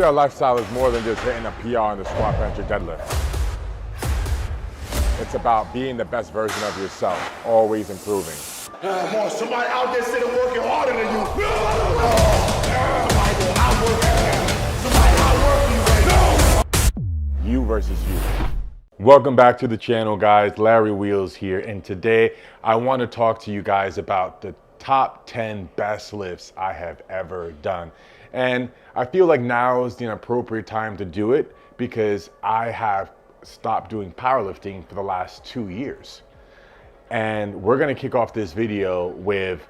PR lifestyle is more than just hitting a PR in the squat, bench, or deadlift. It's about being the best version of yourself, always improving. Come on, somebody out there sitting working harder than you. Somebody outwork you right now. You versus you. Welcome back to the channel, guys. Larry Wheels here, and today I want to talk to you guys about the top 10 best lifts I have ever done. And I feel like now is the appropriate time to do it because I have stopped doing powerlifting for the last 2 years. And we're gonna kick off this video with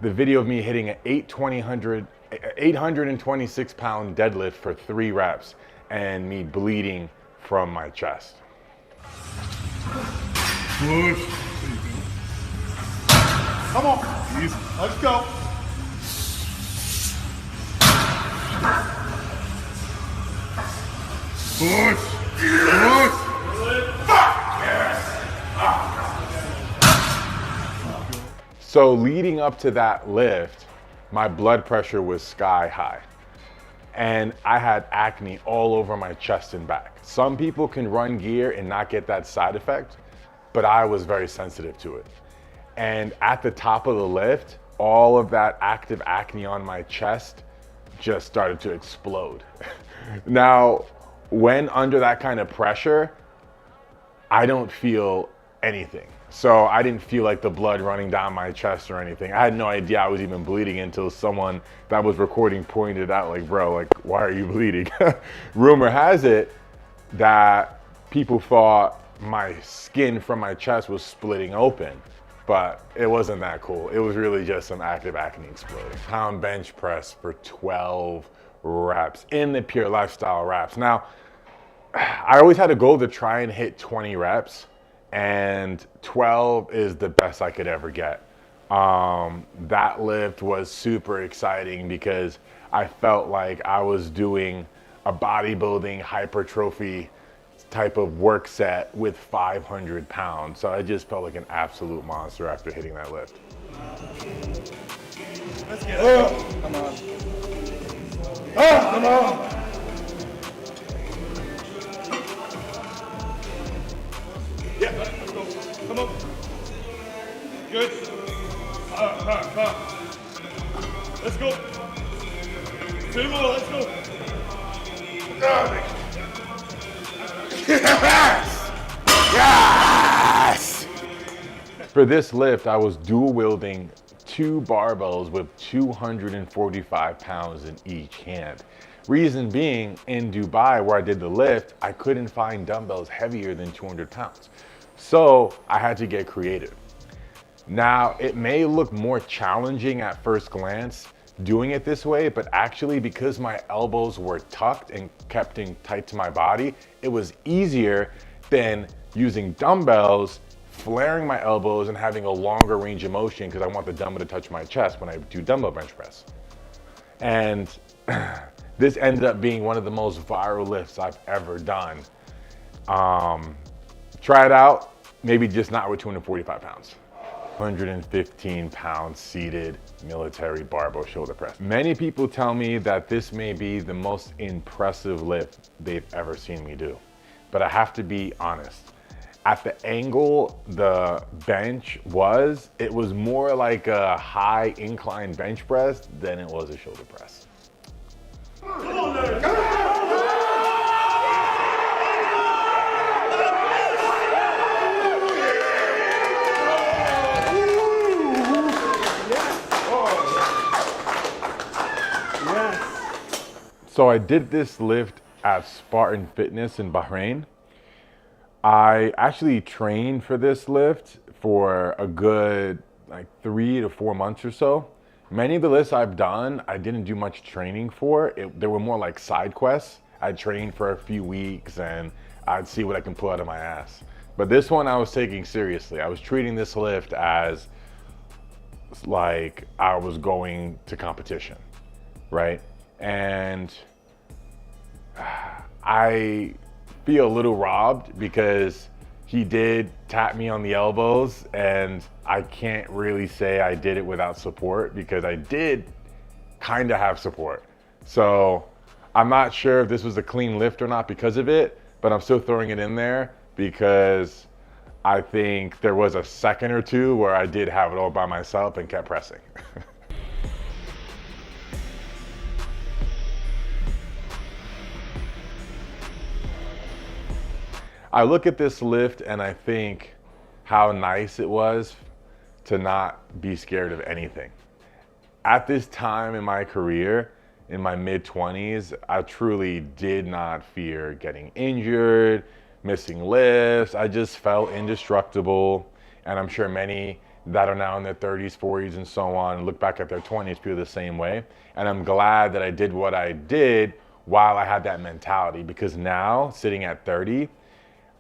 the video of me hitting an 826 pound deadlift for 3 reps and me bleeding from my chest. Push. Come on. Easy. Let's go. Push. Push. Fuck. Yes. So leading up to that lift, my blood pressure was sky high. And I had acne all over my chest and back. Some people can run gear and not get that side effect, but I was very sensitive to it. And at the top of the lift, all of that active acne on my chest just started to explode. Now, when under that kind of pressure, I don't feel anything. So I didn't feel like the blood running down my chest or anything. I had no idea I was even bleeding until someone that was recording pointed out, like, bro, like, why are you bleeding? Rumor has it that people thought my skin from my chest was splitting open, but it wasn't that cool. It was really just some active acne exploding. Pound bench press for 12 reps in the pure lifestyle reps. Now, I always had a goal to try and hit 20 reps. And 12 is the best I could ever get. That lift was super exciting because I felt like I was doing a bodybuilding hypertrophy type of work set with 500 pounds. So I just felt like an absolute monster after hitting that lift. Let's get it. Come on. Oh, come on. Yeah, let's go. Come on. Good. Let's go. 2 more, let's go. Yes! Yes! For this lift, I was dual wielding 2 barbells with 245 pounds in each hand. Reason being, in Dubai, where I did the lift, I couldn't find dumbbells heavier than 200 pounds. So I had to get creative. Now, it may look more challenging at first glance doing it this way, but actually because my elbows were tucked and kept tight to my body, it was easier than using dumbbells, flaring my elbows and having a longer range of motion because I want the dumbbell to touch my chest when I do dumbbell bench press. And this ended up being one of the most viral lifts I've ever done. Try it out, maybe just not with 245 pounds. 115 pound seated military barbell shoulder press. Many people tell me that this may be the most impressive lift they've ever seen me do. But I have to be honest. At the angle the bench was, it was more like a high incline bench press than it was a shoulder press. Come on, Larry. So I did this lift at Spartan Fitness in Bahrain. I actually trained for this lift for a good 3 to 4 months or so. Many of the lifts I've done, I didn't do much training for. They were more like side quests. I'd train for a few weeks and I'd see what I can pull out of my ass. But this one I was taking seriously. I was treating this lift as like I was going to competition, right? And I feel a little robbed because he did tap me on the elbows, and I can't really say I did it without support because I did kind of have support. So I'm not sure if this was a clean lift or not because of it, but I'm still throwing it in there because I think there was a second or two where I did have it all by myself and kept pressing. I look at this lift and I think how nice it was to not be scared of anything. At this time in my career, in my mid-20s, I truly did not fear getting injured, missing lifts. I just felt indestructible. And I'm sure many that are now in their 30s, 40s, and so on, look back at their 20s, feel the same way. And I'm glad that I did what I did while I had that mentality, because now, sitting at 30,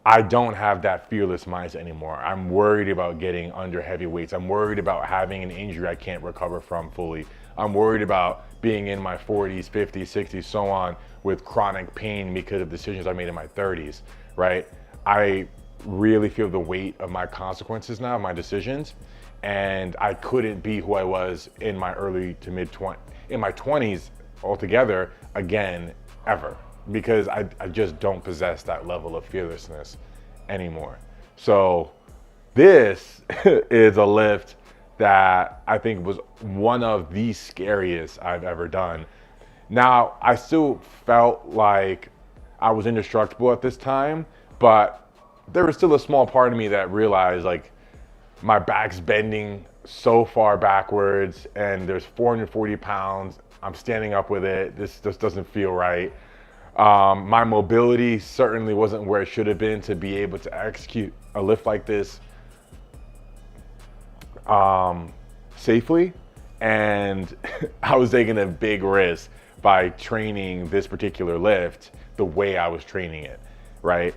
I don't have that fearless mindset anymore. I'm worried about getting under heavy weights. I'm worried about having an injury I can't recover from fully. I'm worried about being in my 40s, 50s, 60s, so on, with chronic pain because of decisions I made in my 30s, right? I really feel the weight of my consequences now, my decisions, and I couldn't be who I was in my early to mid 20s, in my 20s altogether again, ever. Because I just don't possess that level of fearlessness anymore. So this is a lift that I think was one of the scariest I've ever done. Now, I still felt like I was indestructible at this time, but there was still a small part of me that realized like my back's bending so far backwards and there's 440 pounds. I'm standing up with it. This just doesn't feel right. My mobility certainly wasn't where it should have been to be able to execute a lift like this safely. And I was taking a big risk by training this particular lift the way I was training it, right?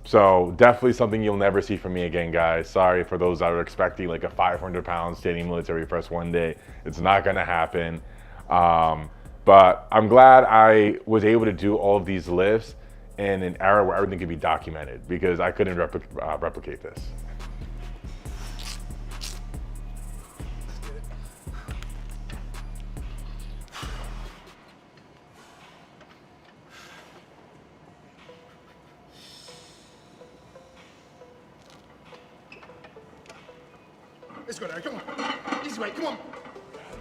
So definitely something you'll never see from me again, guys. Sorry for those that are expecting like a 500-pound standing military press one day. It's not gonna happen. But I'm glad I was able to do all of these lifts in an era where everything could be documented, because I couldn't replicate this. Let's go, Larry. Come on. Easy way. Come on.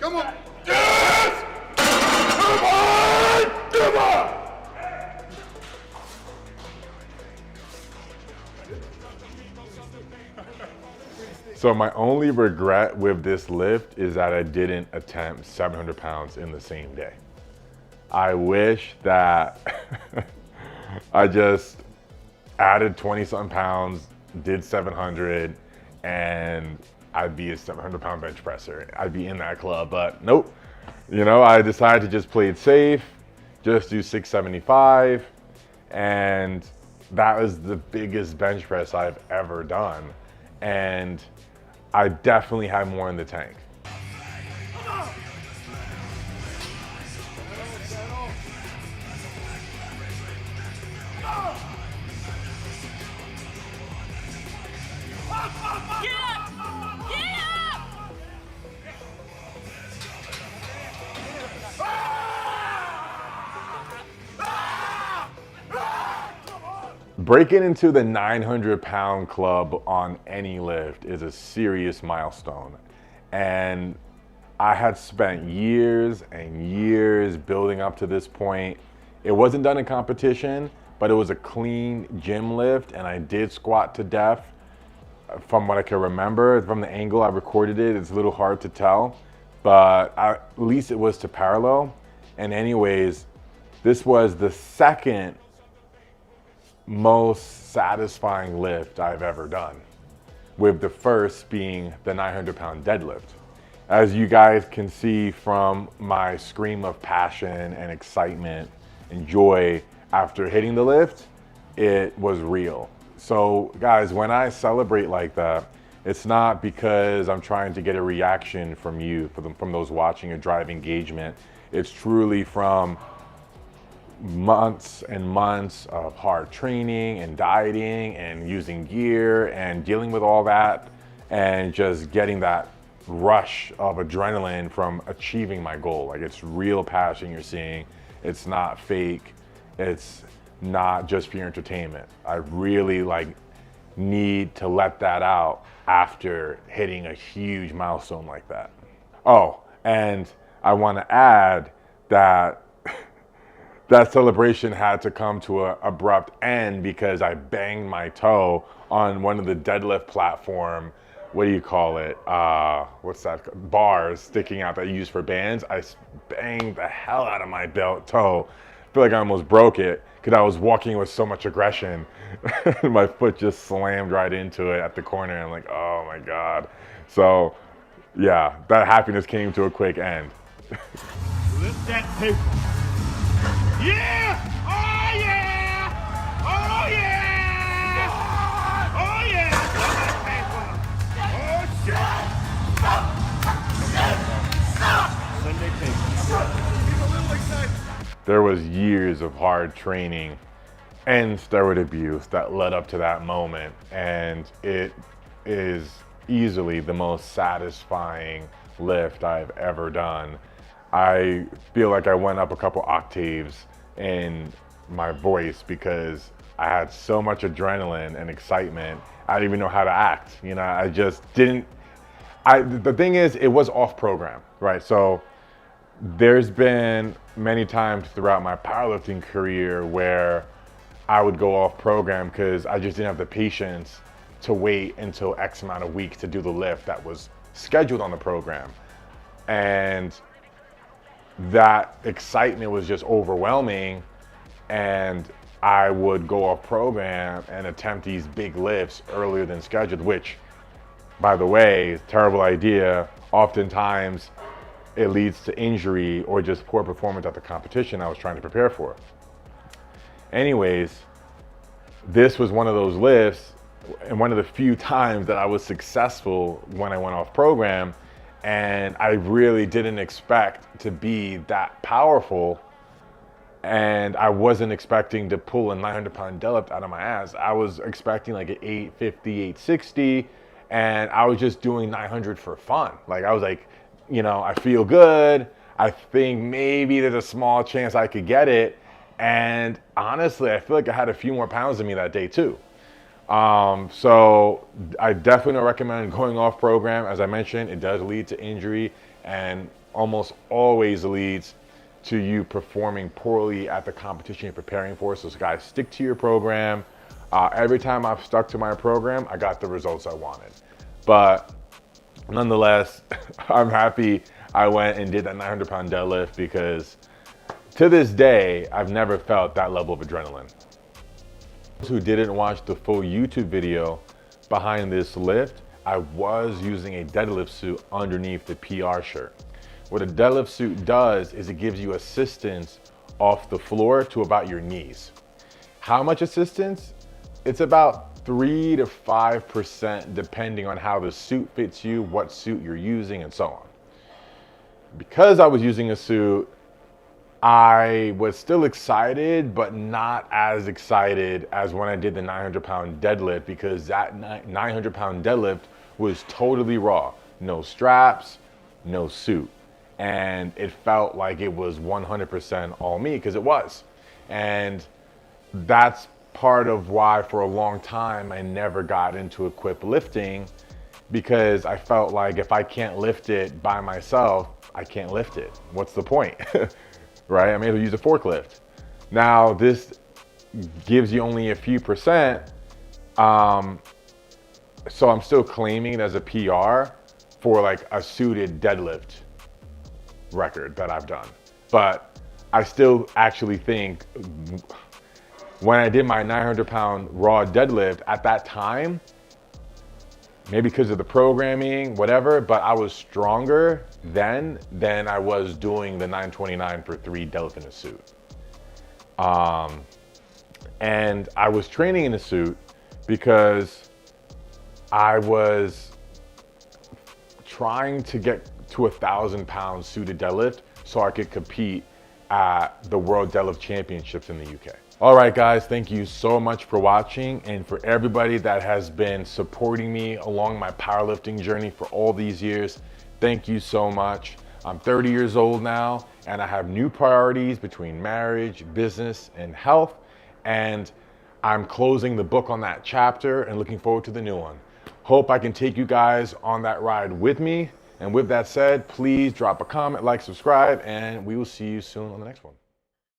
Come on. Yes! Come on! Come on! So my only regret with this lift is that I didn't attempt 700 pounds in the same day. I wish that I just added 20-something pounds, did 700, and I'd be a 700-pound bench presser. I'd be in that club, but nope. You know, I decided to just play it safe, just do 675, and that was the biggest bench press I've ever done. And I definitely have more in the tank. Breaking into the 900-pound club on any lift is a serious milestone. And I had spent years and years building up to this point. It wasn't done in competition, but it was a clean gym lift, and I did squat to death. From what I can remember, from the angle I recorded it, it's a little hard to tell, but at least it was to parallel. And anyways, this was the second most satisfying lift I've ever done, with the first being the 900-pound deadlift. As you guys can see from my scream of passion and excitement and joy after hitting the lift, it was real. So guys, when I celebrate like that, it's not because I'm trying to get a reaction from you, from those watching, or drive engagement. It's truly from months and months of hard training and dieting and using gear and dealing with all that, and just getting that rush of adrenaline from achieving my goal. Like, it's real passion you're seeing, It's not fake. It's not just for your entertainment. I really like need to let that out after hitting a huge milestone like that. Oh, and I want to add that that celebration had to come to an abrupt end because I banged my toe on one of the deadlift platform, what do you call it? What's that? Bars sticking out that you use for bands. I banged the hell out of my toe. I feel like I almost broke it because I was walking with so much aggression. My foot just slammed right into it at the corner. I'm like, oh my God. So yeah, that happiness came to a quick end. Lift that paper. Yeah! Oh yeah! Oh yeah! Oh yeah! Lift that paper. Oh shit! Sunday paper. He's a little excited. There was years of hard training and steroid abuse that led up to that moment, and it is easily the most satisfying lift I've ever done. I feel like I went up a couple octaves in my voice because I had so much adrenaline and excitement. I didn't even know how to act. You know, I just didn't. The thing is, it was off program, right? So there's been many times throughout my powerlifting career where I would go off program because I just didn't have the patience to wait until X amount of weeks to do the lift that was scheduled on the program. And that excitement was just overwhelming, and I would go off program and attempt these big lifts earlier than scheduled, which, by the way, terrible idea. Oftentimes it leads to injury or just poor performance at the competition I was trying to prepare for. Anyways, this was one of those lifts and one of the few times that I was successful when I went off program, and I really didn't expect to be that powerful, and I wasn't expecting to pull a 900-pound deadlift out of my ass. I was expecting like an 850, 860, and I was just doing 900 for fun. Like, I was like, you know, I feel good. I think maybe there's a small chance I could get it. And honestly, I feel like I had a few more pounds in me that day too. So I definitely don't recommend going off program. As I mentioned, it does lead to injury and almost always leads to you performing poorly at the competition you're preparing for. So guys, stick to your program. Every time I've stuck to my program, I got the results I wanted. But nonetheless, I'm happy I went and did that 900-pound deadlift because to this day, I've never felt that level of adrenaline. Those who didn't watch the full YouTube video behind this lift, I was using a deadlift suit underneath the PR shirt. What a deadlift suit does is it gives you assistance off the floor to about your knees. How much assistance? It's about 3 to 5% depending on how the suit fits you, what suit you're using, and so on. Because I was using a suit, I was still excited, but not as excited as when I did the 900-pound deadlift, because that 900-pound deadlift was totally raw. No straps, no suit. And it felt like it was 100% all me, because it was. And that's part of why for a long time I never got into equipped lifting, because I felt like if I can't lift it by myself, I can't lift it. What's the point? Right? I may as well use a forklift. Now this gives you only a few percent, so I'm still claiming it as a PR for like a suited deadlift record that I've done. But I still actually think when I did my 900-pound raw deadlift at that time, maybe because of the programming, whatever, but I was stronger then than I was doing the 929 for 3 deadlift in a suit. And I was training in a suit because I was trying to get to 1,000-pound suited deadlift so I could compete at the World Deadlift Championships in the UK. All right, guys, thank you so much for watching, and for everybody that has been supporting me along my powerlifting journey for all these years, thank you so much. I'm 30 years old now, and I have new priorities between marriage, business, and health. And I'm closing the book on that chapter and looking forward to the new one. Hope I can take you guys on that ride with me. And with that said, please drop a comment, like, subscribe, and we will see you soon on the next one.